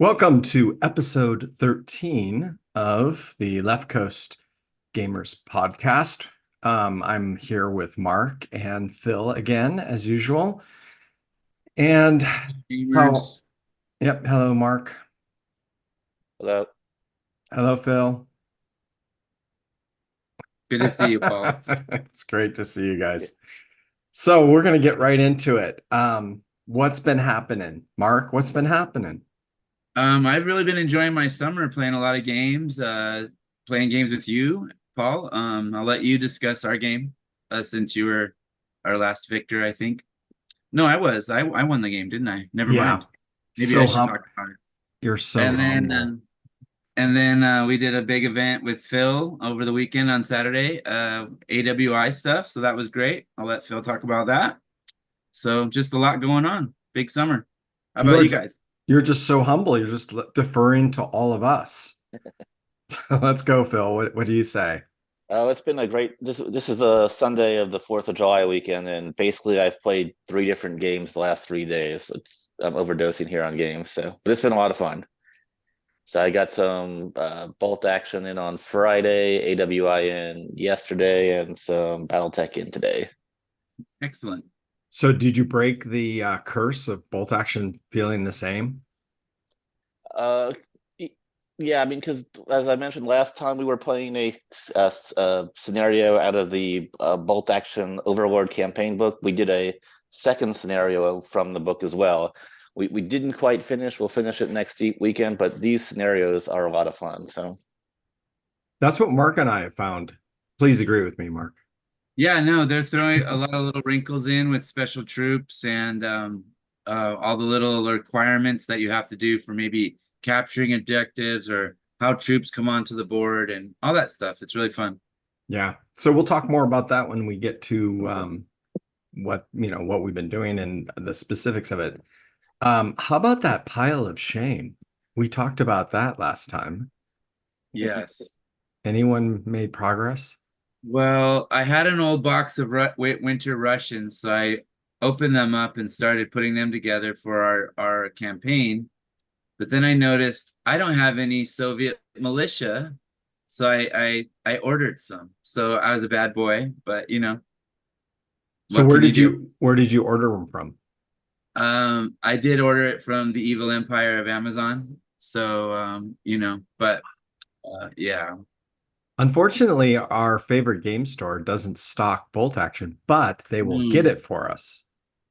Welcome to episode 13 of the Left Coast Gamers podcast. I'm here with Mark and Phil again, as usual. And how, Gamers. hello, Mark. Hello. Hello, Phil. Good to see you, Paul. It's great to see you guys. So we're going to get right into it. What's been happening? Mark, what's been happening? I've really been enjoying my summer, playing a lot of games, playing games with you, Paul. I'll let you discuss our game, since you were our last victor, I think. No, I was. I won the game, didn't I? Never Yeah, mind. Maybe I so should talk about it. you're so And then, humble. we did a big event with Phil over the weekend on Saturday, AWI stuff. So that was great. I'll let Phil talk about that. So just a lot going on. Big summer. How You about are you guys? You're just so humble. You're just deferring to all of us. Let's go, Phil. What do you say? Oh, it's been a great. This is the Sunday of the 4th of July weekend, and basically I've played three different games the last 3 days. I'm overdosing here on games, but it's been a lot of fun. So I got some bolt action in on Friday, AWI in yesterday, and some BattleTech in today. Excellent. So, did you break the curse of bolt action feeling the same? Uh, yeah, I mean, because as I mentioned last time, we were playing a scenario out of the Bolt Action Overlord campaign book. We did a second scenario from the book as well. We didn't quite finish. We'll finish it next weekend, but these scenarios are a lot of fun. So That's what Mark and I have found. Please agree with me, Mark. Yeah, no, they're throwing a lot of little wrinkles in with special troops and all the little requirements that you have to do for maybe capturing objectives or how troops come onto the board and all that stuff. It's really fun. Yeah. So we'll talk more about that when we get to what we've been doing and the specifics of it. How about that pile of shame? We talked about that last time. Yes. Anyone made progress? Well, I had an old box of winter Russians, so I opened them up and started putting them together for our campaign. But then I noticed I don't have any Soviet militia, so I ordered some. So I was a bad boy, but So what where can you did do? you order them from? I did order it from the Evil Empire of Amazon. So but yeah. Unfortunately, our favorite game store doesn't stock bolt action, but they will get Mm. it for us.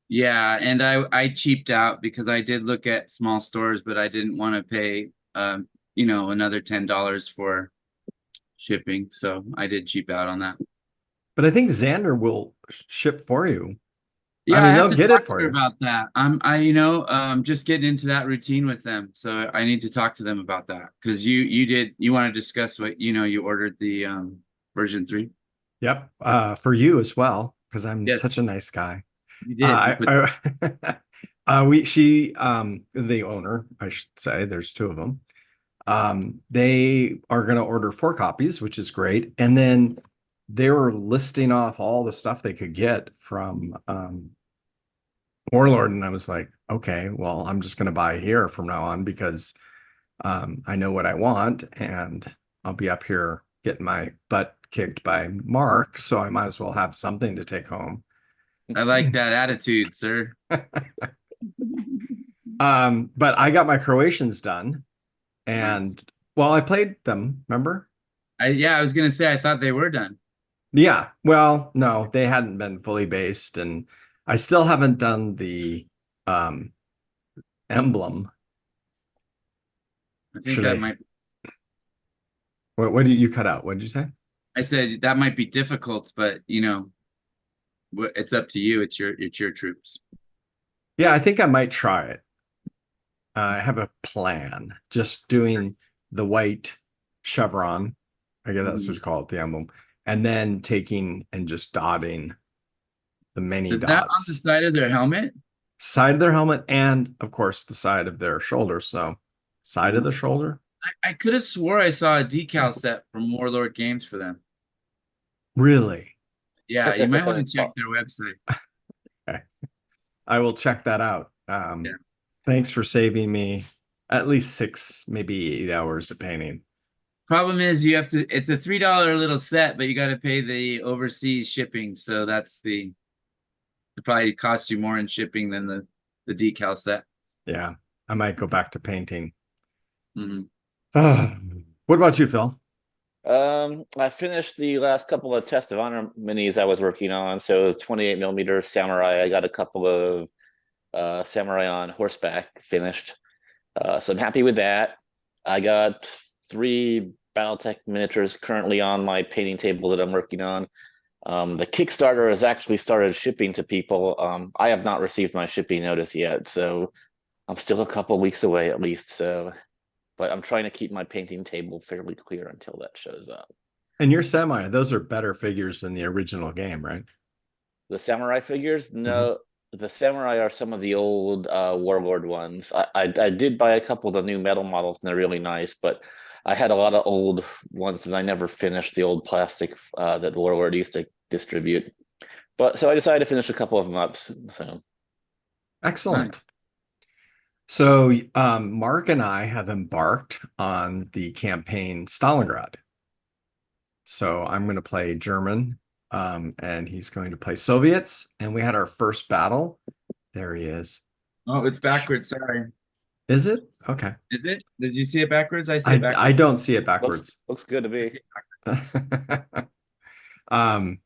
Yeah, and I cheaped out because I did look at small stores, but I didn't want to pay another $10 for shipping. So I did cheap out on that. But I think Xander will ship for you. I Yeah, I mean, have they'll to get it talk to for her you. about that. Just getting into that routine with them. So I need to talk to them about that because you want to discuss what you ordered the version 3. Yep. For you as well, because I'm such Yes, a nice guy. you did. You put The owner, I should say, there's two of them. They are going to order 4 copies, which is great. And then they were listing off all the stuff they could get from Warlord. And I was like, okay, well, I'm just going to buy here from now on because I know what I want and I'll be up here getting my butt kicked by Mark. So I might as well have something to take home. I like that attitude, sir. But I got my Croatians done Nice. and well, I played them, remember? I was gonna say I thought they were done. Yeah. Well, no, they hadn't been fully based, and I still haven't done the um emblem. I think Should that I? might. What did you cut out? What did you say? I said that might be difficult, but it's up to you. It's your troops. Yeah, I think I might try it. I have a plan. Just doing the white chevron. I guess that's what Mhm. you call it, the emblem, and then taking and just dotting the many Is that on the dots. side of their helmet? Side of their helmet, and of course the side of their shoulder. So, side of the shoulder. I could have swore I saw a decal set from Warlord Games for them. Really? Yeah, you might want to check Oh, their website. Okay. I will check that out. Yeah. Thanks for saving me at least 6, maybe 8 hours of painting. Problem is you have to, it's a $3 little set, but you got to pay the overseas shipping. So it probably costs you more in shipping than the decal set. Yeah, I might go back to painting. Hmm. What about you, Phil? I finished the last couple of Test of Honor minis I was working on. So 28 millimeter Samurai. I got a couple of Samurai on horseback finished. So I'm happy with that. I got 3 BattleTech miniatures currently on my painting table that I'm working on. The Kickstarter has actually started shipping to people. I have not received my shipping notice yet, so I'm still a couple weeks away at least. So, but I'm trying to keep my painting table fairly clear until that shows up. And your Samurai, those are better figures than the original game, right? The Samurai figures, no, the Samurai are some of the old Warlord ones. I did buy a couple of the new metal models, and they're really nice, but I had a lot of old ones that I never finished, the old plastic that Warlord used to distribute. But so I decided to finish a couple of them up. So Excellent. So Mark and I have embarked on the campaign Stalingrad. So I'm going to play German, and he's going to play Soviets. And we had our first battle. There he is. Oh, it's backwards. Sorry. Is it? Okay. Is it? Did you see it backwards? I see it backwards. I don't see it backwards. looks good to me.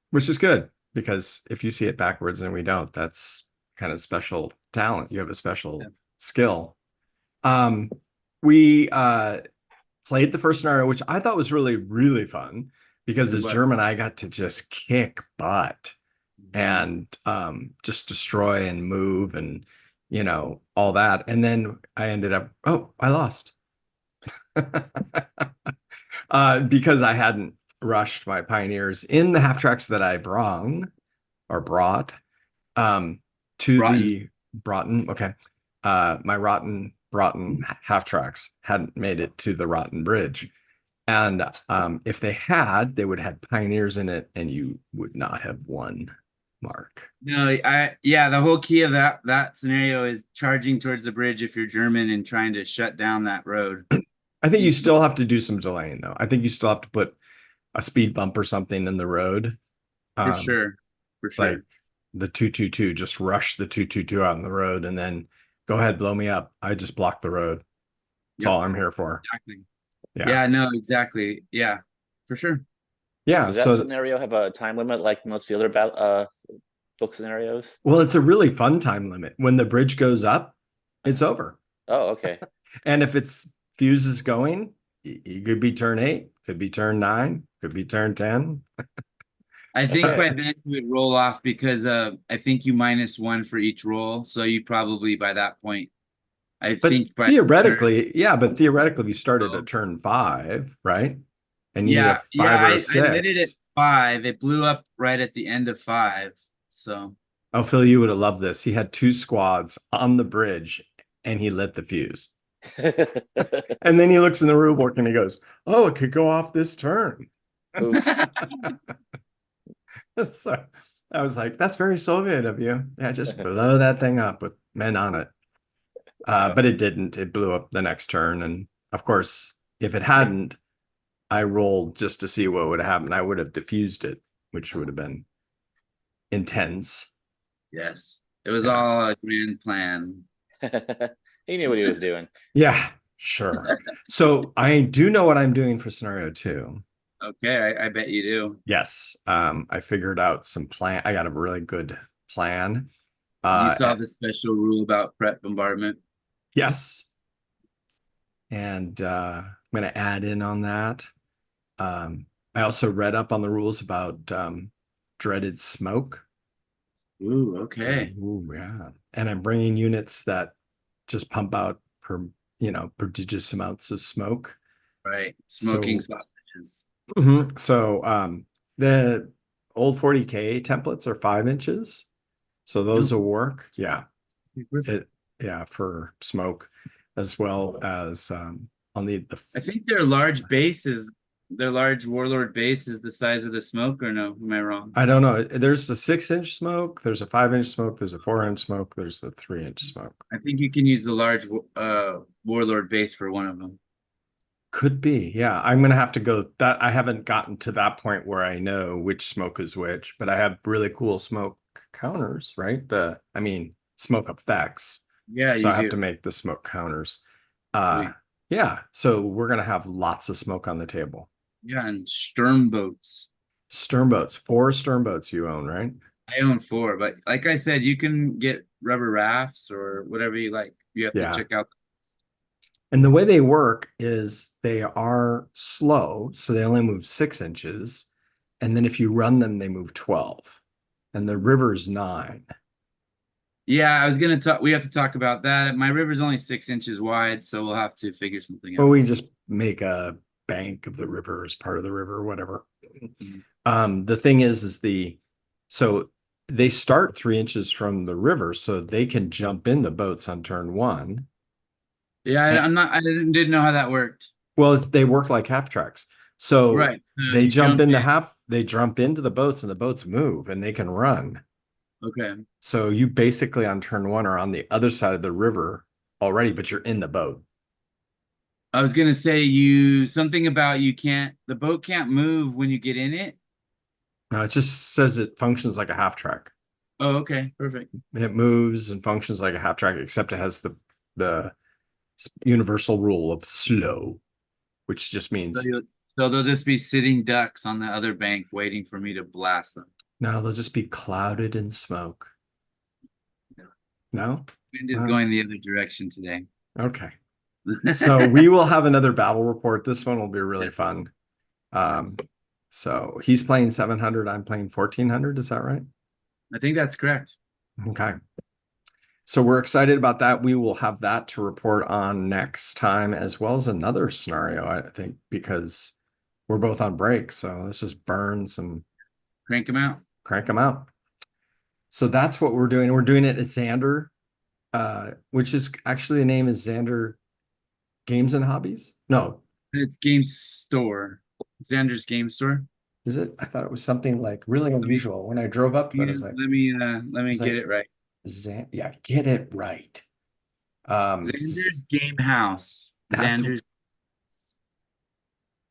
Which is good, because if you see it backwards and we don't, that's kind of special talent. You have a special skill. We played the first scenario, which I thought was really, really fun, because as German, I got to just kick butt and just destroy and move and, you know, all that. And then I ended up, oh, I lost. Because I hadn't rushed my pioneers in the half tracks that I brought to the Broughton. Okay. My Broughton half tracks hadn't made it to the Rotten Bridge. And if they had, they would have had pioneers in it, and you would not have won, Mark. No, yeah, the whole key of that scenario is charging towards the bridge if you're German and trying to shut down that road. I think you still have to do some delaying, though. I think you still have to put a speed bump or something in the road. For sure. Like the 222, just rush the 222 out on the road and then go ahead, blow me up. I just block the road. That's all I'm here for. Exactly. Yeah. Yeah, no, exactly. Yeah, for sure. Yeah. Does that scenario have a time limit like most of the other book scenarios? Well, it's a really fun time limit. When the bridge goes up, it's over. Oh, okay. And if it's fuse is going, it could be turn 8, could be turn 9, could be turn 10. I think by then you would roll off, because I think you -1 for each roll. So you probably by that point, but theoretically, but theoretically we started at turn 5, right? And you have 5 or 6. I lit it at 5. It blew up right at the end of 5. So oh, Phil, you would have loved this. He had 2 squads on the bridge and he lit the fuse. And then he looks in the rule book and he goes, oh, it could go off this turn. So I was like, that's very Soviet of you. Yeah, just blow that thing up with men on it. But it didn't. It blew up the next turn. And of course, if it hadn't, I rolled just to see what would happen. I would have diffused it, which would have been intense. Yes, it was all a grand plan. He knew what he was doing. Yeah, sure. So I do know what I'm doing for scenario 2. Okay, I bet you do. Yes. I figured out some plan. I got a really good plan. You saw the special rule about prep bombardment? Yes. And I'm going to add in on that. I also read up on the rules about dreaded smoke. Ooh, okay. Ooh, yeah. And I'm bringing units that just pump out prodigious amounts of smoke. Right. Smoking sausages. So the old 40K templates are 5 inches. So those will work. Yeah. For smoke, as well as on the I think their large base is their large warlord base is the size of the smoke, or no? Am I wrong? I don't know. There's a 6-inch smoke, there's a 5-inch smoke, there's a 4-inch smoke, there's a 3-inch smoke. I think you can use the large warlord base for one of them. Could be. Yeah. I'm gonna have to go that I haven't gotten to that point where I know which smoke is which, but I have really cool smoke counters, right? Smoke effects. Yeah, So you I have to do. make the smoke counters. Sweet. Yeah. So we're gonna have lots of smoke on the table. Yeah, and stern boats. Stern boats, 4 stern boats you own, right? I own 4, but like I said, you can get rubber rafts or whatever you like. You have to Yeah. check out. And the way they work is they are slow, so they only move 6 inches. And then if you run them, they move 12. And the river's 9. Yeah, I was gonna talk. We have to talk about that. My river's only 6 inches wide, so we'll have to figure something Or out. we just make a bank of the river as part of the river, whatever. The thing is so they start 3 inches from the river, so they can jump in the boats on turn 1. Yeah, And, I'm not. I didn't know how that worked. well, they work like half tracks. So Right. they You jump jump into in. they jump into the boats and the boats move and they can run. Okay. So you basically on turn 1 are on the other side of the river already, but you're in the boat. I was gonna say something about you can't. The boat can't move when you get in it. No, it just says it functions like a half track. Oh, okay, perfect. It moves and functions like a half track, except it has the universal rule of slow, which just So, means so they'll just be sitting ducks on the other bank waiting for me to blast them. no, they'll just be clouded in smoke. No? Wind is going the other direction today. Okay. So we will have another battle report. This one will be really Yes. fun. Yes. So he's playing 700, I'm playing 1400. Is that right? I think that's correct. Okay. So we're excited about that. We will have that to report on next time, as well as another scenario, I think, because we're both on break. So let's just burn some, Crank them out. crank them out. So that's what we're doing. We're doing it at Xander, which is actually the name is Xander Games and Hobbies. No, It's Game Store. Xander's Game Store. is it? I thought it was something like really unusual. When I drove up to it, I was like, Let me get it right. Yeah, get it right. Xander's Game House. That's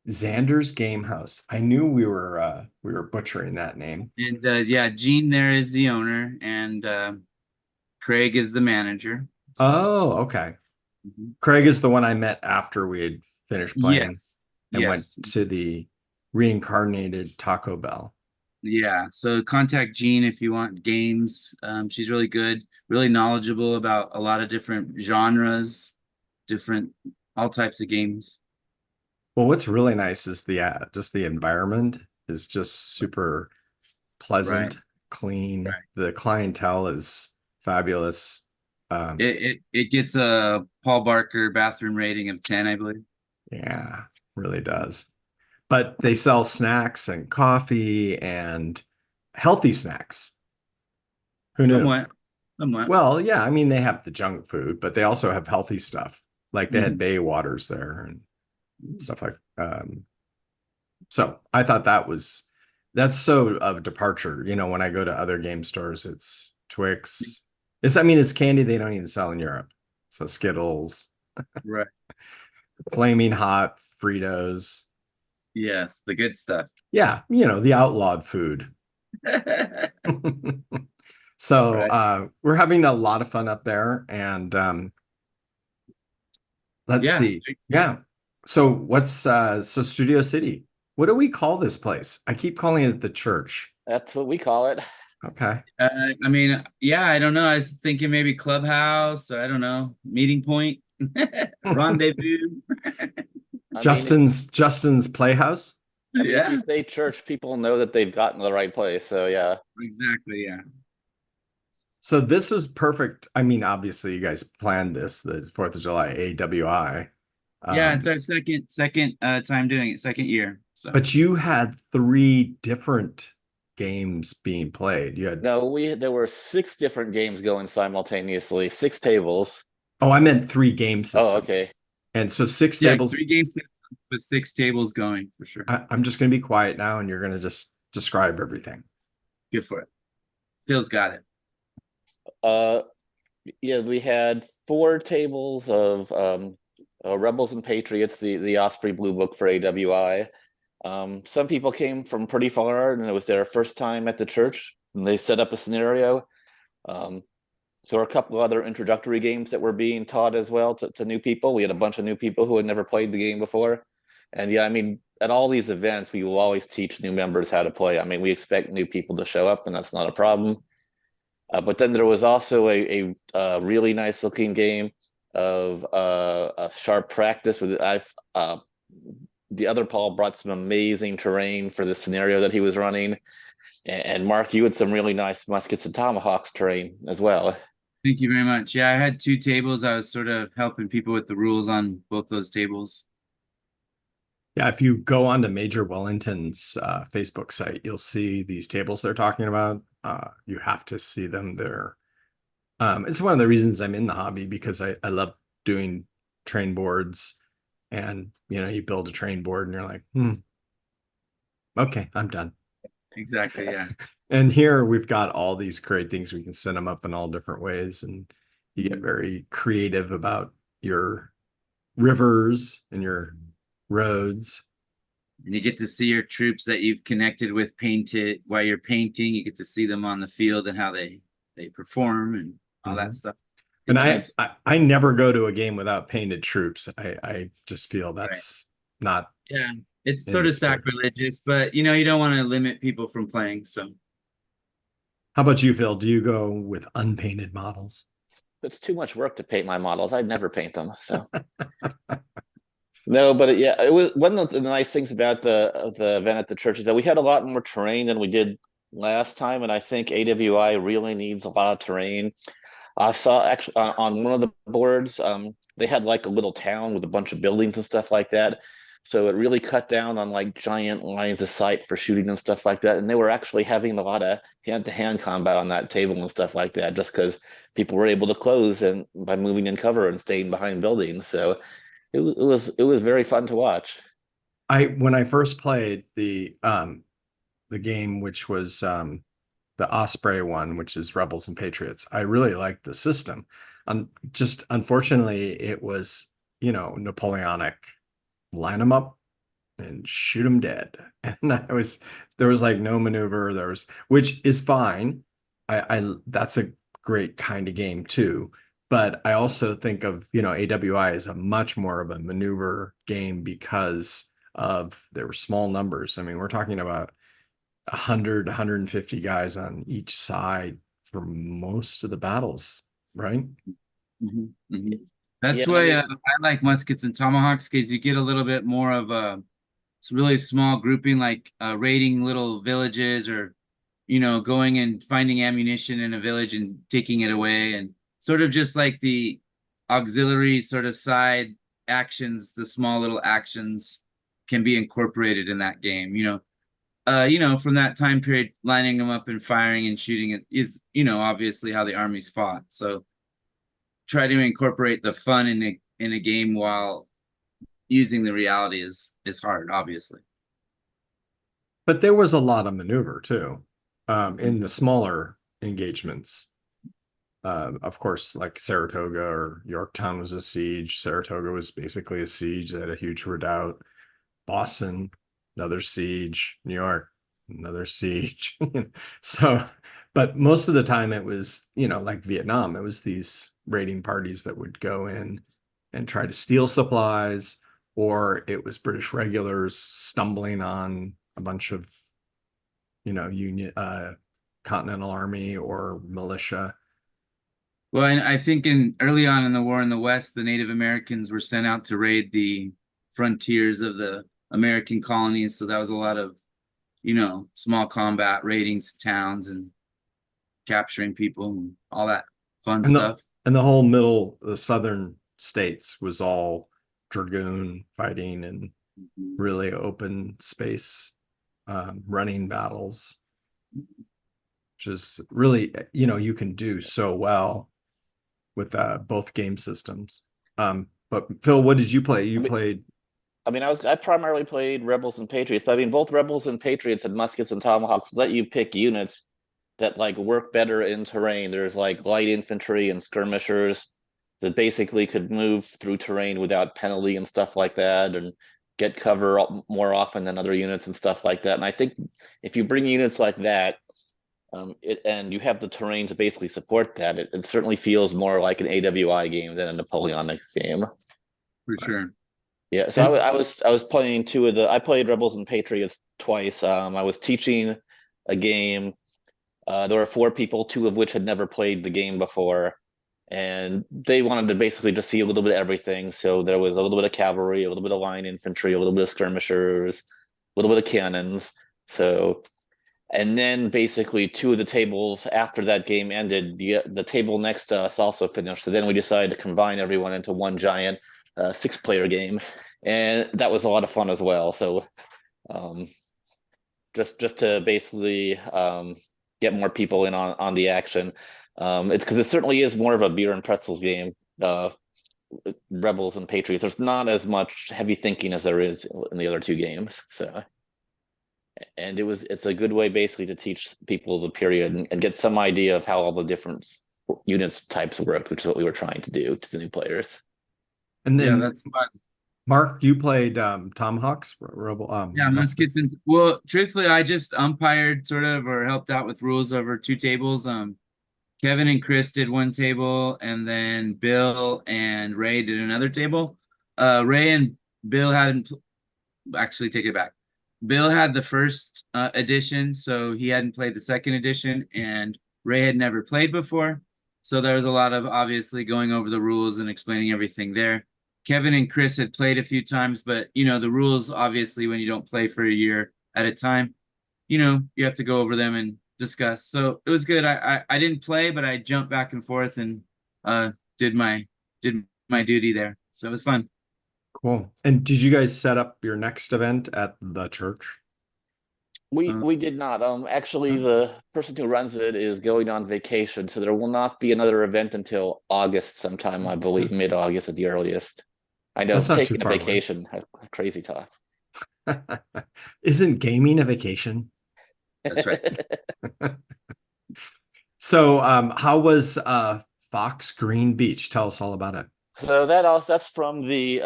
Xander's Game House. I knew we were butchering that name. And yeah, Gene there is the owner, and Craig is the manager. So, Oh, okay. Craig is the one I met after we had finished playing yes, and went yes, to the reincarnated Taco Bell. yeah. So contact Jean if you want games. She's really good, really knowledgeable about a lot of different genres, all types of games. Well, what's really nice is just the environment is just super pleasant, Right. clean. Right. The clientele is fabulous. It gets a Paul Barker bathroom rating of 10, I believe. Yeah, really does. But they sell snacks and coffee and healthy snacks. Who knew? Somewhat. Well, yeah, I mean, they have the junk food, but they also have healthy stuff. Like they had Bay Waters there and stuff like so I thought that's so of departure. When I go to other game stores, it's Twix. It's candy they don't even sell in Europe. So Skittles, Right. Flaming Hot, Fritos. Yes, the good stuff. Yeah, the outlawed food. So Right. we're having a lot of fun up there, and let's see. Yeah. So what's so Studio City? What do we call this place? I keep calling it the church. That's what we call it. Okay. I mean, yeah, I don't know. I was thinking maybe clubhouse, or I don't know, meeting point, rendezvous. Justin's Playhouse. If you Yeah, say church, people know that they've gotten to the right place. So yeah. exactly. Yeah. So this is perfect. I mean, obviously you guys planned this, the 4th of July AWI. Yeah, it's our second time doing it, second year. So, but you had 3 different games being played. No, there were 6 different games going simultaneously, 6 tables. Oh, I meant 3 game systems. Oh, okay. And so 6 yeah, tables. 3 games, with 6 tables going for sure. I'm just going to be quiet now, and you're going to just describe everything. Good for it. Phil's got it. Uh, yeah, we had 4 tables of Rebels and Patriots, the Osprey Blue Book for AWI. Some people came from pretty far, and it was their first time at the church, and they set up a scenario. So a couple other introductory games that were being taught as well to new people. We had a bunch of new people who had never played the game before. And yeah, I mean, at all these events, we will always teach new members how to play. I mean, we expect new people to show up, and that's not a problem. But then there was also a really nice looking game of a sharp practice with the other Paul brought some amazing terrain for the scenario that he was running. And Mark, you had some really nice muskets and tomahawks terrain as well. Thank you very much. Yeah, I had 2 tables. I was sort of helping people with the rules on both those tables. Yeah, if you go onto Major Wellington's Facebook site, you'll see these tables they're talking about. You have to see them. It's one of the reasons I'm in the hobby, because I love doing train boards, and you build a train board and you're like, okay, I'm done. Exactly, yeah. And here we've got all these great things. We can set them up in all different ways, and you get very creative about your rivers and your roads. And you get to see your troops that you've connected with painted while you're painting. You get to see them on the field and how they perform and all that stuff. And I never go to a game without painted troops. I just feel that's not. Yeah, it's sort of sacrilegious, but you don't want to limit people from playing. So how about you, Phil? Do you go with unpainted models? It's too much work to paint my models. I'd never paint them. So no, but yeah, it was one of the nice things about the event at the church is that we had a lot more terrain than we did last time, and I think AWI really needs a lot of terrain. I saw actually on one of the boards, they had like a little town with a bunch of buildings and stuff like that. So it really cut down on like giant lines of sight for shooting and stuff like that. And they were actually having a lot of hand-to-hand combat on that table and stuff like that, just because people were able to close and by moving in cover and staying behind buildings. So it was very fun to watch. When I first played the game, which was the Osprey one, which is Rebels and Patriots, I really liked the system. Just unfortunately, it was Napoleonic, line them up and shoot them dead, and there was like no maneuver. Which is fine. That's a great kind of game too. But I also think of AWI as a much more of a maneuver game because of there were small numbers. I mean, we're talking about 100, 150 guys on each side for most of the battles, right? That's why I like muskets and tomahawks, because you get a little bit more of a really small grouping, like raiding little villages, or going and finding ammunition in a village and taking it away, and sort of just like the auxiliary sort of side actions, the small little actions can be incorporated in that game. From that time period, lining them up and firing and shooting it is, obviously how the armies fought. So try to incorporate the fun in a game while using the reality is hard, obviously. But there was a lot of maneuver too, in the smaller engagements. Of course, like Saratoga or Yorktown was a siege. Saratoga was basically a siege. They had a huge redoubt. Boston, another siege. New York, another siege. So, but most of the time it was, like Vietnam, it was these raiding parties that would go in and try to steal supplies, or it was British regulars stumbling on a bunch of, Union, Continental Army or militia. Well, and I think early on in the war in the West, the Native Americans were sent out to raid the frontiers of the American colonies. So that was a lot of, small combat, raiding towns and capturing people and all that fun stuff. And the whole the southern states was all dragoon fighting and really open space running battles, which is really, you can do so well with both game systems. But Phil, what did you play? You played I mean, I primarily played Rebels and Patriots, but I mean, both Rebels and Patriots and Muskets and Tomahawks let you pick units that like work better in terrain. There's like light infantry and skirmishers that basically could move through terrain without penalty and stuff like that, and get cover more often than other units and stuff like that. And I think if you bring units like that, and you have the terrain to basically support that, it certainly feels more like an AWI game than a Napoleonics game. For sure. Yeah, so And I was playing I played Rebels and Patriots twice. I was teaching a game. There were four people, two of which had never played the game before, and they wanted to basically just see a little bit of everything. So there was a little bit of cavalry, a little bit of line infantry, a little bit of skirmishers, a little bit of cannons. So, and then basically two of the tables after that game ended, the table next to us also finished. So then we decided to combine everyone into one giant six-player game, and that was a lot of fun as well. So um, just to basically get more people in on the action. It's because it certainly is more of a beer and pretzels game. Rebels and Patriots. There's not as much heavy thinking as there is in the other two games. So, and it's a good way basically to teach people the period and get some idea of how all the different units types worked, which is what we were trying to do to the new players. Yeah, then that's fun. Mark, you played Tomahawks, Yeah, muskets and well, truthfully, I just umpired sort of or helped out with rules over two tables. Kevin and Chris did one table, and then Bill and Ray did another table. Ray and Bill hadn't actually take it back. Bill had the first edition, so he hadn't played the second edition, and Ray had never played before. So there was a lot of obviously going over the rules and explaining everything there. Kevin and Chris had played a few times, but you know, the rules obviously when you don't play for a year at a time, you know, you have to go over them and discuss. So it was good. I didn't play, but I jumped back and forth and uh did my did my duty there. So it was fun. Cool. And did you guys set up your next event at the church? We did not. Actually, Uh, the person who runs it is going on vacation, so there will not be another event until August sometime, I believe, mid-August at the earliest. I know That's not too taking a far away. vacation, crazy tough. Isn't gaming a vacation? That's right. So, how was Fox Green Beach? Tell us all about it. So that's from the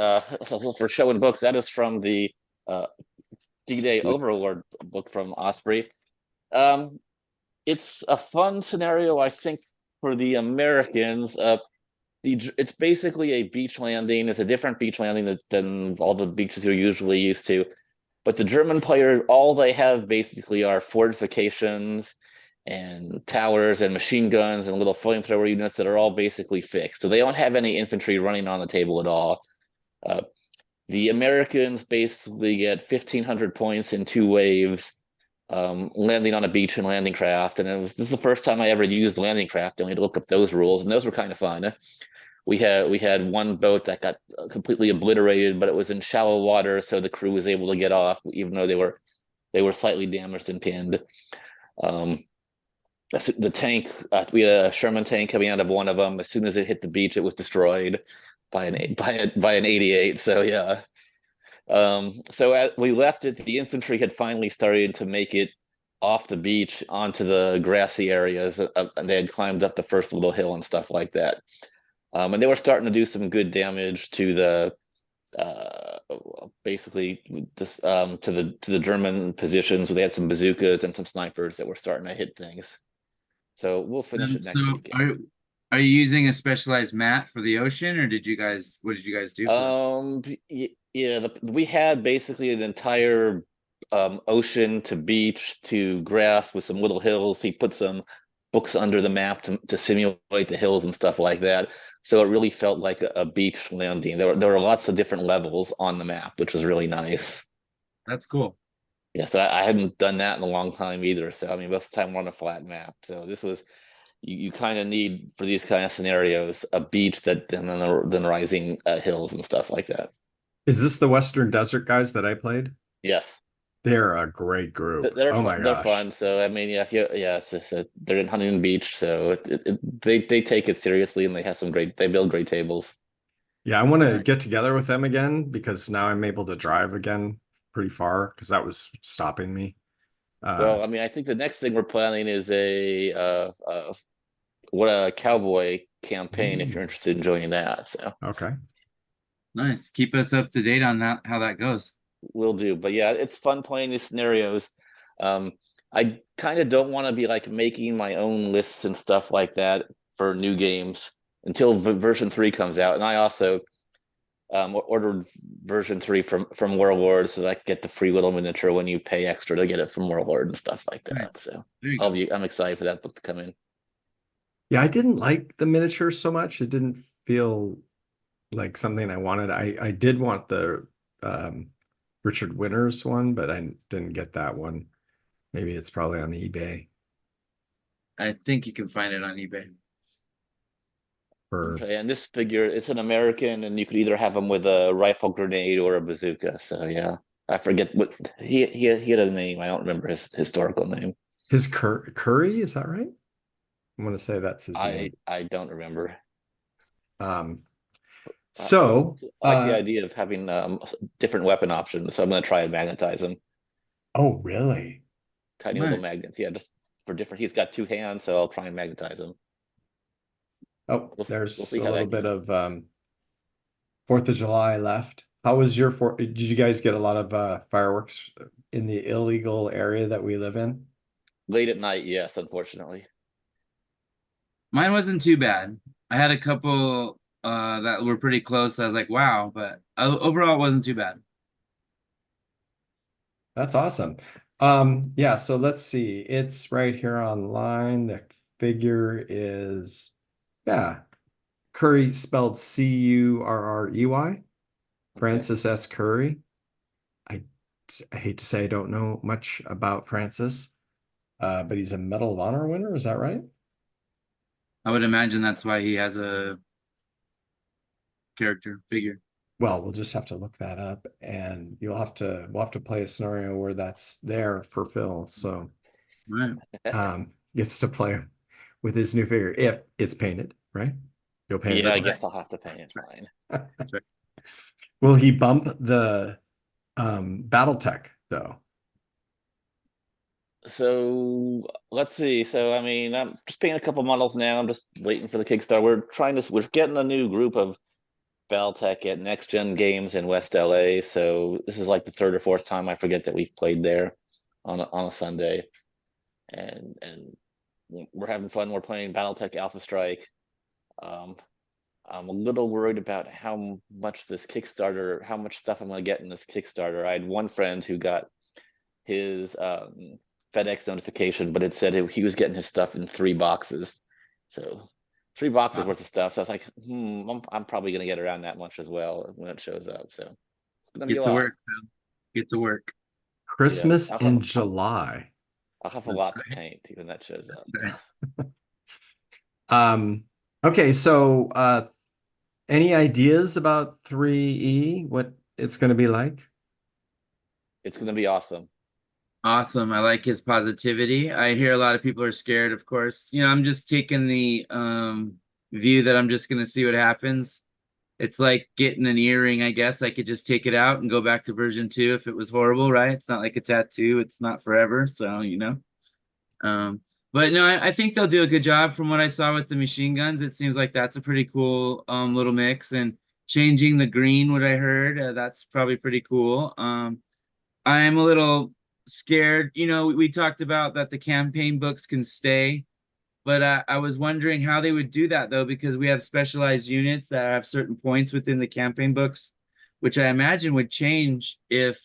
so for show and books. That is from the uh, D-Day Overlord book from Osprey. Um, it's a fun scenario, I think, for the Americans. It's basically a beach landing. It's a different beach landing than all the beaches you're usually used to. But the German player, all they have basically are fortifications and towers and machine guns and little flamethrower units that are all basically fixed. So they don't have any infantry running on the table at all. Uh, the Americans basically get 1,500 points in two waves, landing on a beach in landing craft. And this is the first time I ever used landing craft. I only had to look up those rules, and those were kind of fun. We had one boat that got completely obliterated, but it was in shallow water, so the crew was able to get off, even though they were slightly damaged and pinned. The tank, we had a Sherman tank coming out of one of them. As soon as it hit the beach, it was destroyed by an 88. So yeah. So as we left it, the infantry had finally started to make it off the beach onto the grassy areas, and they had climbed up the first little hill and stuff like that. And they were starting to do some good damage to the basically this to the German positions. They had some bazookas and some snipers that were starting to hit things. So we'll finish it next So week. are you using a specialized mat for the ocean, or what did you guys do? Yeah, we had basically an entire ocean to beach to grass with some little hills. He put some books under the map to simulate the hills and stuff like that. So it really felt like a beach landing. There were lots of different levels on the map, which was really nice. That's cool. Yeah, so I hadn't done that in a long time either. So I mean, most of the time we're on a flat map. So this was you kind of need for these kind of scenarios a beach that then rising hills and stuff like that. Is this the Western Desert guys that I played? Yes. They're a great group. Oh my They're gosh. fun. So I mean, yeah, they're in Huntington Beach, so they take it seriously, and they build great tables. Yeah, I want to Right. get together with them again because now I'm able to drive again pretty far because that was stopping me. Well, I mean, I think the next thing we're planning is what a cowboy campaign if you're interested in joining that. So Okay. Nice. Keep us up to date on that, how that goes. we'll do. But yeah, it's fun playing these scenarios. Um, I kind of don't want to be like making my own lists and stuff like that for new games until version 3 comes out. And I also ordered version 3 from Warlord so that I can get the free little miniature when you pay extra to get it from Warlord and stuff like that. Nice. So There you go. I'm excited for that book to come in. Yeah, I didn't like the miniature so much. It didn't feel like something I wanted. I did want the um, Richard Winters one, but I didn't get that one. Maybe it's probably on eBay I think you can find it on eBay. for. Okay, and this figure is an American, and you could either have him with a rifle grenade or a bazooka. So yeah, I forget what he had a name. I don't remember his historical name. His Curry, is that right? I'm gonna say that's his name. I don't remember. Um, I so I like the idea of having different weapon options, so I'm gonna try and magnetize him. oh really? Tiny little Nice. magnets, yeah, just for different. He's got 2 hands, so I'll try and magnetize him. Oh, We'll there's see a how little that bit goes. of 4th of July left. How was your did you guys get a lot of fireworks in the illegal area that we live in? Late at night, yes, unfortunately. Mine wasn't too bad. I had a couple that were pretty close. I was like, wow, but overall it wasn't too bad. That's awesome. Yeah, so let's see. It's right here online. The figure is, yeah, Curry spelled Currey, Okay. Francis S. Curry. I, I hate to say I don't know much about Francis, but he's a Medal of Honor winner. Is that right? I would imagine that's why he has a character figure. Well, we'll just have to look that up, and we'll have to play a scenario where that's there for Phil. So Right. gets to play with his new figure if it's painted, right? You'll paint Yeah, it I That's for right. guess I'll have to pay it. That's right. Fine. That's right. Will he bump the BattleTech though? So let's see. So I mean, I'm just painting a couple models now. I'm just waiting for the Kickstarter. We're getting a new group of Valtech at Next Gen Games in West LA. So this is like the third or fourth time I forget that we've played there on a Sunday, and we're having fun. We're playing BattleTech Alpha Strike. Um, I'm a little worried about how much how much stuff I'm going to get in this Kickstarter. I had one friend who got his FedEx notification, but it said he was getting his stuff in 3 boxes. So 3 boxes Wow. worth of stuff. So I was like, I'm probably going to get around that much as well when it shows up. So it's going to be a Get to lot. work, Phil. Get to work. Yeah, Christmas in July. I'll have a That's lot to right. paint even that shows up. That's right. Yes. Um, okay, so any ideas about 3E, what it's going to be like? It's going to be awesome. Awesome. I like his positivity. I hear a lot of people are scared, of course. I'm just taking the view that I'm just gonna see what happens. It's like getting an earring, I guess. I could just take it out and go back to version 2 if it was horrible, right? It's not like a tattoo, it's not forever, so. But no, I think they'll do a good job from what I saw with the machine guns. It seems like that's a pretty cool little mix, and changing the green, what I heard, that's probably pretty cool. I'm a little scared. We talked about that the campaign books can stay, but I was wondering how they would do that though, because we have specialized units that have certain points within the campaign books, which I imagine would change if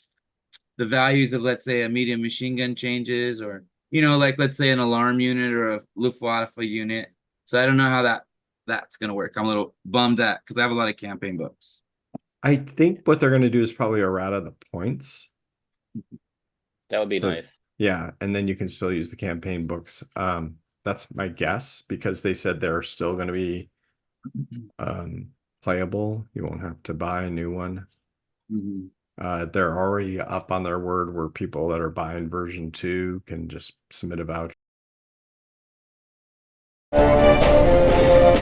the values of, let's say, a medium machine gun changes, or, like, let's say, an alarm unit or a Luftwaffe unit. So I don't know how that's going to work. I'm a little bummed at because I have a lot of campaign books. I think what they're going to do is probably errata the points. That would be So nice. yeah, and then you can still use the campaign books. That's my guess because they said they're still going to be playable. You won't have to buy a new one. Mhm. They're already up on their word where people that are buying version 2 can just submit a voucher